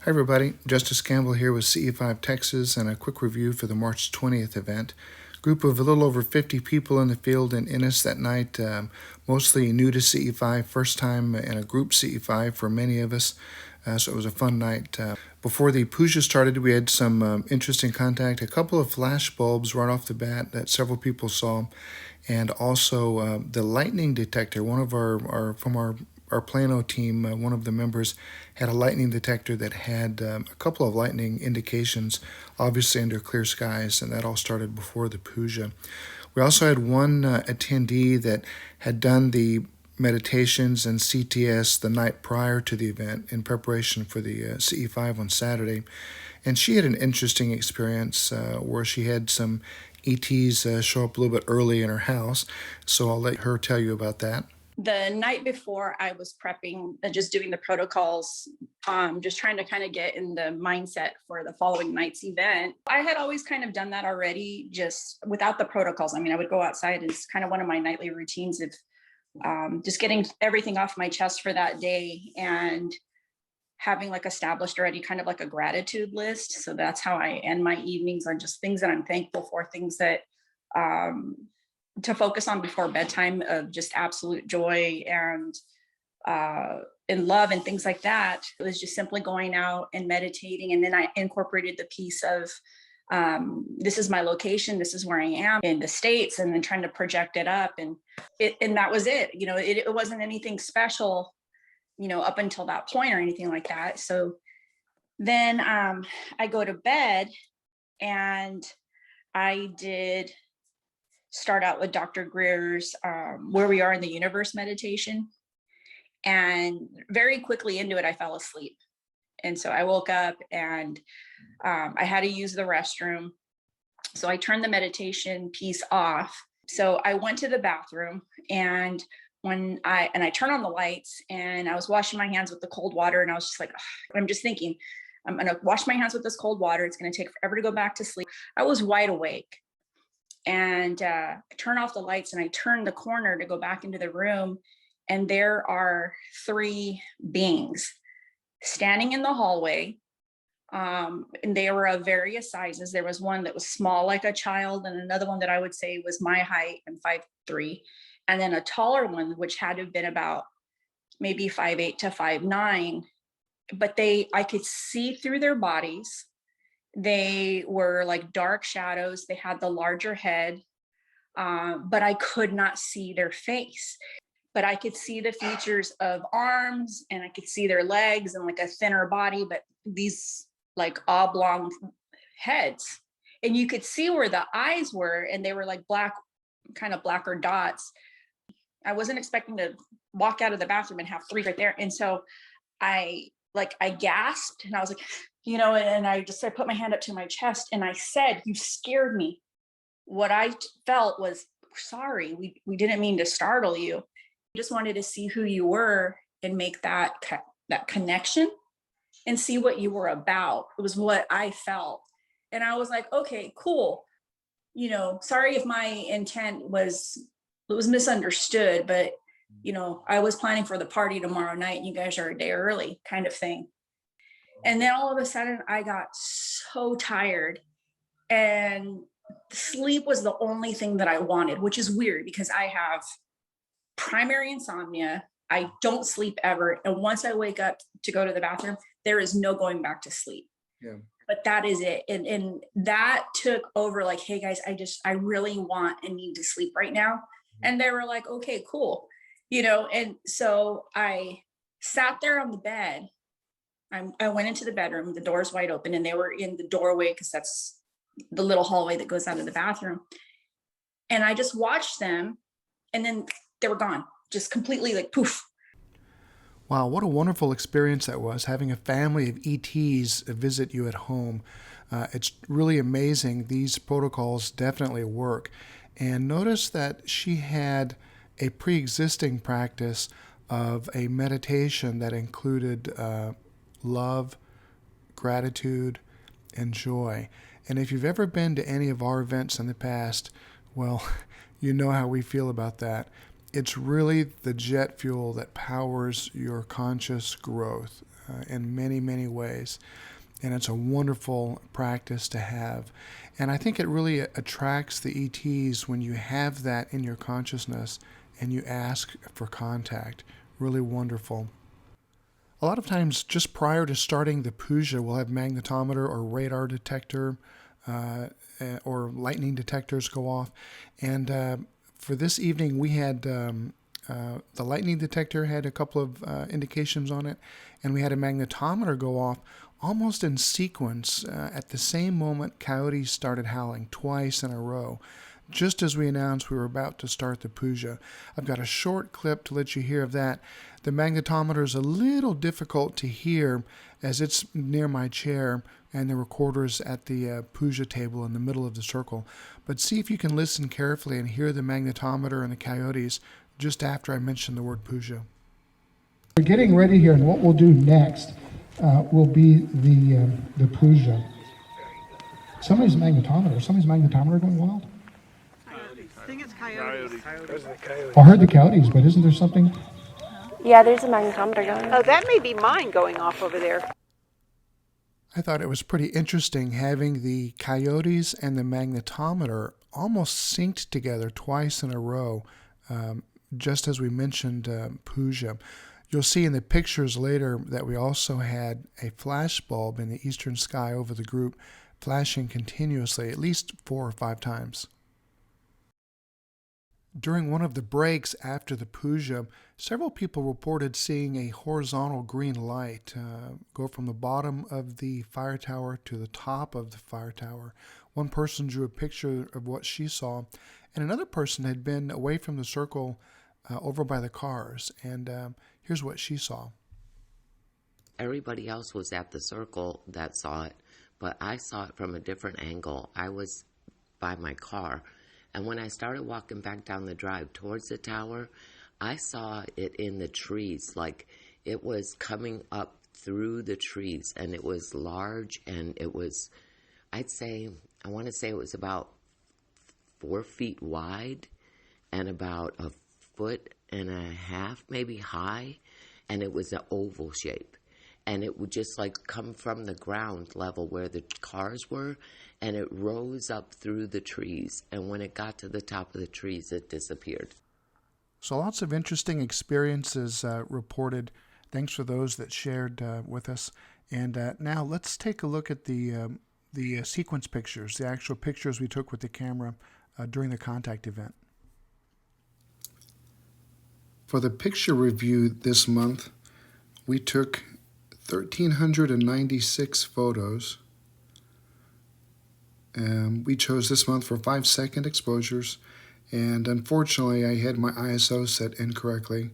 Hi, everybody. Justice Campbell here with CE5 Texas and a quick review for the March 20th event. Group of a little over 50 people in the field in Ennis that night, mostly new to CE5, first time in a group CE5 for many of us. So it was a fun night. Before the puja started, we had some interesting contact, a couple of flash bulbs right off the bat that several people saw, and also the lightning detector. One of our Plano team, one of the members had a lightning detector that had a couple of lightning indications, obviously under clear skies, and that all started before the puja. We also had one attendee that had done the meditations and CTS the night prior to the event in preparation for the CE5 on Saturday. And she had an interesting experience where she had some ETs show up a little bit early in her house. So I'll let her tell you about that. The night before, I was prepping and just doing the protocols, just trying to kind of get in the mindset for the following night's event. I had always kind of done that already, just without the protocols. I mean, I would go outside. It's kind of one of my nightly routines of just getting everything off my chest for that day and having like established already kind of like a gratitude list. So that's how I end my evenings, on just things that I'm thankful for, things that to focus on before bedtime, of just absolute joy and in love and things like that. It was just simply going out and meditating. And then I incorporated the piece of this is my location, this is where I am in the States, and then trying to project it up. And that was it. It wasn't anything special, up until that point or anything like that. So then I go to bed, and I did start out with Dr. Greer's Where We Are in the Universe meditation. And very quickly into it, I fell asleep. And so I woke up and I had to use the restroom. So I turned the meditation piece off. So I went to the bathroom, and I turned on the lights, and I was washing my hands with the cold water. And I was just like, I'm just thinking, I'm going to wash my hands with this cold water. It's going to take forever to go back to sleep. I was wide awake. And I turn off the lights, and I turn the corner to go back into the room. And there are three beings standing in the hallway. And they were of various sizes. There was one that was small like a child, and another one that I would say was my height and 5'3", and then a taller one, which had to have been about maybe 5'8" to 5'9". But I could see through their bodies. They were like dark shadows. They had the larger head, but I could not see their face. But I could see the features of arms, and I could see their legs and like a thinner body, but these like oblong heads. And you could see where the eyes were, and they were like black, kind of blacker dots. I wasn't expecting to walk out of the bathroom and have three right there. And so I gasped, and I was like, and I put my hand up to my chest, and I said, "You scared me." What I felt was, sorry, we didn't mean to startle you. Just wanted to see who you were and make that connection and see what you were about. It was what I felt. And I was like, okay, cool. Sorry if my intent was misunderstood, but I was planning for the party tomorrow night, and you guys are a day early, kind of thing. And then all of a sudden I got so tired, and sleep was the only thing that I wanted, which is weird because I have primary insomnia. I don't sleep ever. And once I wake up to go to the bathroom, there is no going back to sleep. Yeah. But that is it. And that took over, like, hey guys, I really want and need to sleep right now. And they were like, okay, cool. And so I sat there on the bed. I went into the bedroom, the door's wide open, and they were in the doorway because that's the little hallway that goes out of the bathroom. And I just watched them, and then they were gone, just completely like poof. Wow, what a wonderful experience that was, having a family of ETs visit you at home. It's really amazing. These protocols definitely work. And notice that she had a pre-existing practice of a meditation that included love, gratitude, and joy. And if you've ever been to any of our events in the past, well, you know how we feel about that. It's really the jet fuel that powers your conscious growth. in many, many ways. And it's a wonderful practice to have. And I think it really attracts the ETs when you have that in your consciousness and you ask for contact. Really wonderful. A lot of times, just prior to starting the puja, we'll have magnetometer or radar detector or lightning detectors go off. And for this evening, we had the lightning detector had a couple of indications on it, and we had a magnetometer go off almost in sequence. At the same moment, coyotes started howling twice in a row, just as we announced we were about to start the puja. I've got a short clip to let you hear of that. The magnetometer is a little difficult to hear as it's near my chair and the recorder's at the puja table in the middle of the circle. But see if you can listen carefully and hear the magnetometer and the coyotes just after I mention the word puja. We're getting ready here, and what we'll do next will be the puja. Somebody's magnetometer going wild? I think it's coyotes. I heard the coyotes, but isn't there something? Yeah, there's a magnetometer going. Oh, that may be mine going off over there. I thought it was pretty interesting having the coyotes and the magnetometer almost synced together twice in a row, just as we mentioned puja. You'll see in the pictures later that we also had a flash bulb in the eastern sky over the group flashing continuously at least 4 or 5 times. During one of the breaks after the puja, several people reported seeing a horizontal green light go from the bottom of the fire tower to the top of the fire tower. One person drew a picture of what she saw, and another person had been away from the circle over by the cars, and here's what she saw. Everybody else was at the circle that saw it, but I saw it from a different angle. I was by my car. And when I started walking back down the drive towards the tower, I saw it in the trees, like it was coming up through the trees, and it was large, and it was, I want to say it was about 4 feet wide and about 1.5 feet maybe high, and it was an oval shape. And it would just like come from the ground level where the cars were, and it rose up through the trees. And when it got to the top of the trees, it disappeared. So lots of interesting experiences reported. Thanks for those that shared with us. And now let's take a look at the sequence pictures, the actual pictures we took with the camera during the contact event. For the picture review this month, we took 1,396 photos. We chose this month for 5-second exposures, and unfortunately I had my ISO set incorrectly.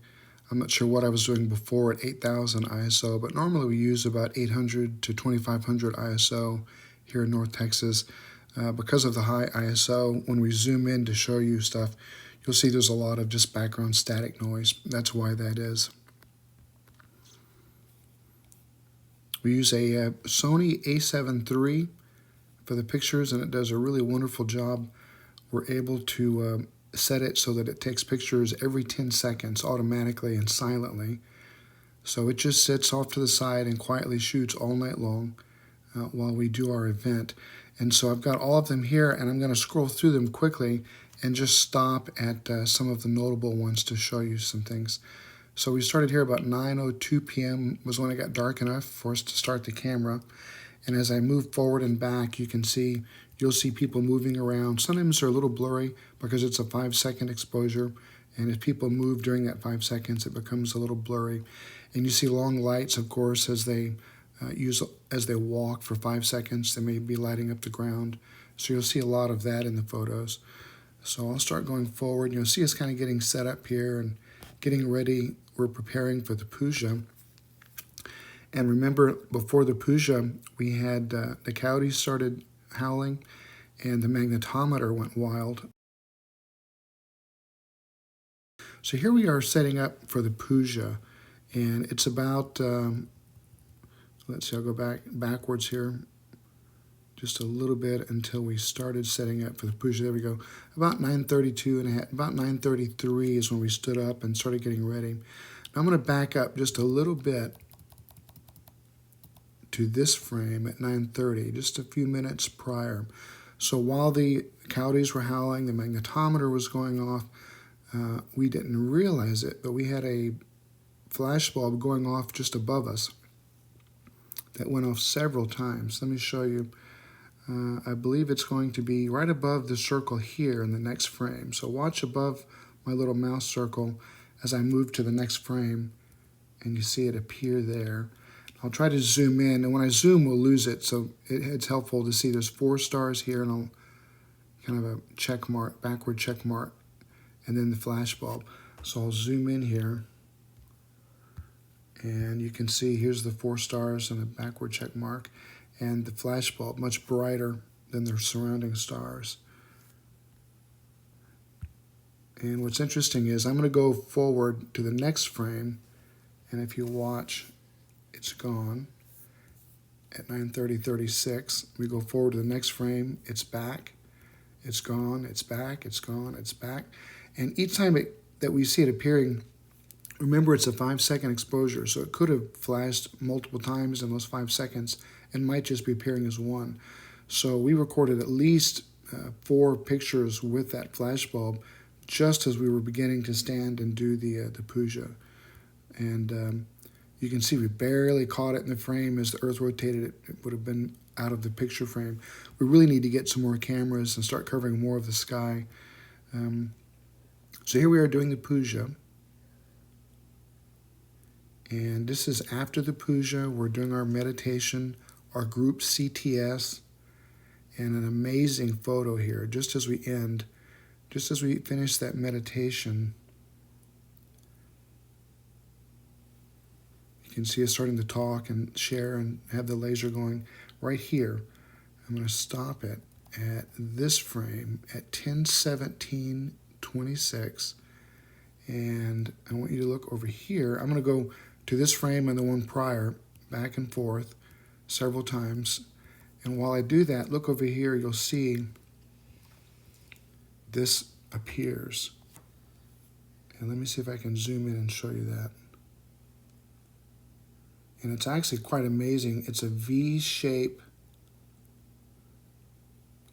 I'm not sure what I was doing before at 8,000 ISO, but normally we use about 800 to 2,500 ISO here in North Texas. Because of the high ISO, when we zoom in to show you stuff, you'll see there's a lot of just background static noise. That's why that is. We use a Sony a7 III for the pictures, and it does a really wonderful job. We're able to set it so that it takes pictures every 10 seconds automatically and silently. So it just sits off to the side and quietly shoots all night long while we do our event. And so I've got all of them here, and I'm going to scroll through them quickly and just stop at some of the notable ones to show you some things. So we started here about 9:02 p.m. was when it got dark enough for us to start the camera. And as I move forward and back, you'll see people moving around. Sometimes they're a little blurry because it's a 5-second exposure. And if people move during that 5 seconds, it becomes a little blurry. And you see long lights, of course, as they walk for 5 seconds. They may be lighting up the ground. So you'll see a lot of that in the photos. So I'll start going forward. You'll see us kind of getting set up here and getting ready. We're preparing for the puja. And remember, before the puja, we had the coyotes started howling and the magnetometer went wild. So here we are setting up for the puja. And it's about, let's see, I'll go backwards here just a little bit until we started setting up for the puja. There we go. About 9:32 and about 9:33 is when we stood up and started getting ready. Now I'm going to back up just a little bit to this frame at 9:30, just a few minutes prior. So while the coyotes were howling, the magnetometer was going off, we didn't realize it, but we had a flashbulb going off just above us that went off several times. Let me show you. I believe it's going to be right above the circle here in the next frame. So watch above my little mouse circle as I move to the next frame, and you see it appear there. I'll try to zoom in, and when I zoom, we'll lose it. So it's helpful to see there's 4 stars here, and I'll kind of a check mark, backward check mark, and then the flash bulb. So I'll zoom in here, and you can see here's the 4 stars and a backward check mark, and the flash bulb much brighter than their surrounding stars. And what's interesting is I'm going to go forward to the next frame, and if you watch, it's gone at 9:30:36. We go forward to the next frame, it's back, it's gone, it's back, it's gone, it's back. And each time that we see it appearing, remember it's a 5-second exposure, so it could have flashed multiple times in those 5 seconds and might just be appearing as one. So we recorded at least 4 pictures with that flash bulb just as we were beginning to stand and do the puja. And you can see we barely caught it in the frame. As the Earth rotated, it would have been out of the picture frame. We really need to get some more cameras and start covering more of the sky. So here we are doing the puja. And this is after the puja. We're doing our meditation, our group CTS, and an amazing photo here. Just as we finish that meditation, you can see us starting to talk and share and have the laser going right here. I'm going to stop it at this frame at 10:17:26, and I want you to look over here. I'm going to go to this frame and the one prior, back and forth several times. And while I do that, look over here, you'll see this appears. And let me see if I can zoom in and show you that. And it's actually quite amazing. It's a V shape,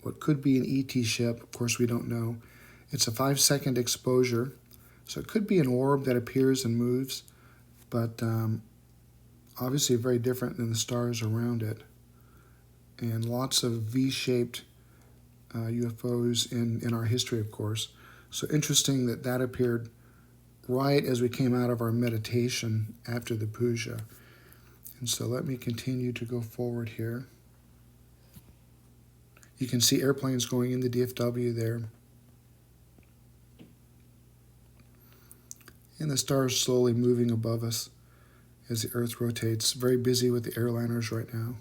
what could be an ET ship, of course we don't know. It's a 5-second exposure, so it could be an orb that appears and moves, but obviously very different than the stars around it. And lots of V-shaped UFOs in our history, of course. So interesting that appeared right as we came out of our meditation after the puja. And so let me continue to go forward here. You can see airplanes going in the DFW there. And the stars slowly moving above us as the Earth rotates. Very busy with the airliners right now.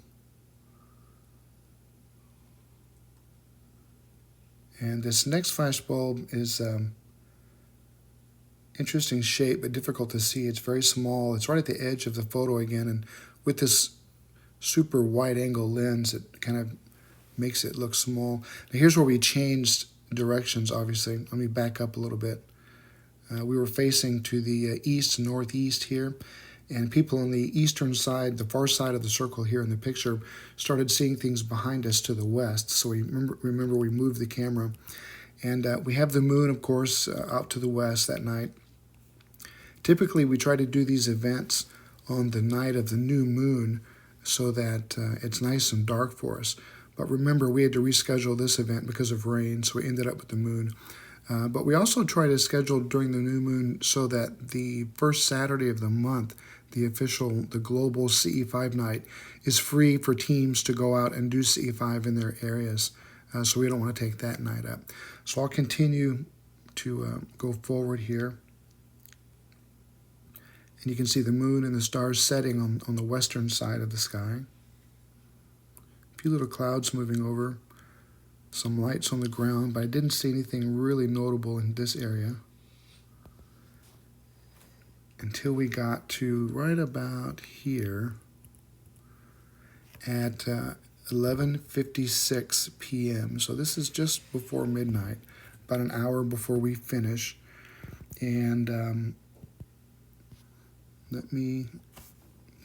And this next flash bulb is interesting shape, but difficult to see. It's very small. It's right at the edge of the photo again, and with this super wide angle lens, it kind of makes it look small. Now here's where we changed directions, obviously. Let me back up a little bit. We were facing to the east and northeast here, and people on the eastern side, the far side of the circle here in the picture, started seeing things behind us to the west. So we remember we moved the camera. And we have the moon, of course, out to the west that night. Typically, we try to do these events on the night of the new moon so that it's nice and dark for us. But remember, we had to reschedule this event because of rain, so we ended up with the moon. But we also try to schedule during the new moon so that the first Saturday of the month, the global CE5 night, is free for teams to go out and do CE5 in their areas. So we don't want to take that night up. So I'll continue to go forward here. And you can see the moon and the stars setting on the western side of the sky. A few little clouds moving over. Some lights on the ground, but I didn't see anything really notable in this area until we got to right about here at 11:56 p.m. So this is just before midnight, about an hour before we finish. And let me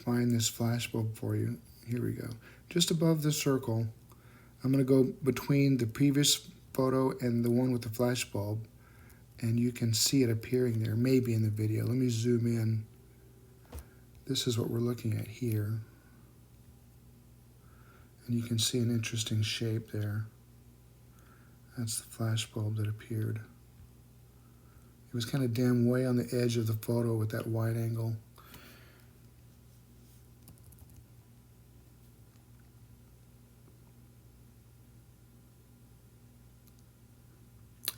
find this flashbulb for you. Here we go. Just above the circle, I'm going to go between the previous photo and the one with the flash bulb, and you can see it appearing there, maybe in the video. Let me zoom in. This is what we're looking at here. And you can see an interesting shape there. That's the flash bulb that appeared. It was kind of dim way on the edge of the photo with that wide angle.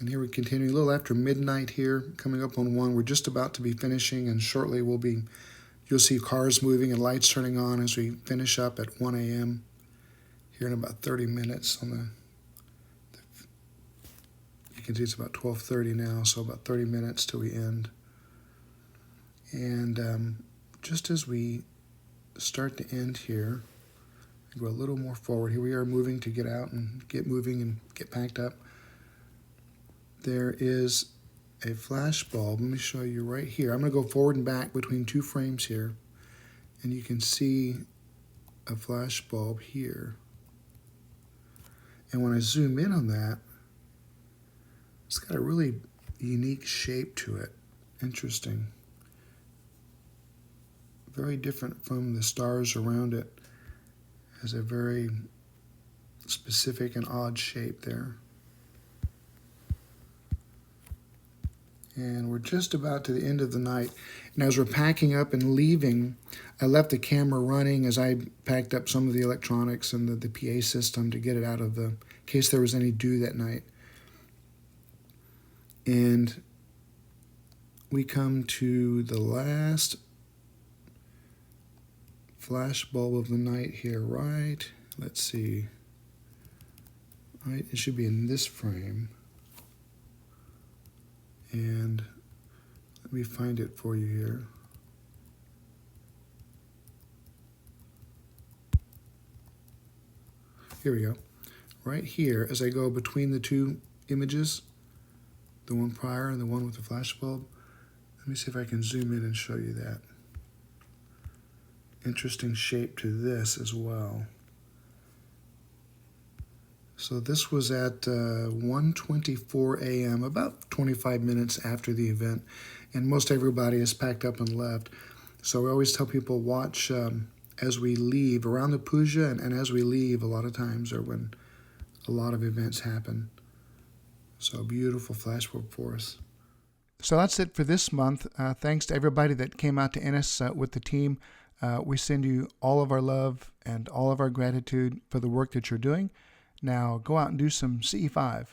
And here we continue a little after midnight here, coming up on 1. We're just about to be finishing, and shortly you'll see cars moving and lights turning on as we finish up at 1 a.m. here in about 30 minutes. You can see it's about 12:30 now, so about 30 minutes till we end. And just as we start to end here, go a little more forward. Here we are moving to get out and get moving and get packed up. There is a flash bulb. Let me show you right here. I'm going to go forward and back between 2 frames here, and you can see a flash bulb here. And when I zoom in on that, it's got a really unique shape to it. Interesting. Very different from the stars around it. Has a very specific and odd shape there. And we're just about to the end of the night. And as we're packing up and leaving, I left the camera running as I packed up some of the electronics and the PA system to get it out of in case there was any dew that night. And we come to the last flash bulb of the night here, right? Let's see. Right, it should be in this frame. And let me find it for you here. Here we go. Right here, as I go between the 2 images, the one prior and the one with the flash bulb, let me see if I can zoom in and show you that. Interesting shape to this as well. So this was at 1:24 a.m., about 25 minutes after the event, and most everybody is packed up and left. So we always tell people watch as we leave, around the puja, and as we leave a lot of times are when a lot of events happen. So beautiful flash bulb for us. So that's it for this month. Thanks to everybody that came out to Ennis with the team. We send you all of our love and all of our gratitude for the work that you're doing. Now go out and do some CE5.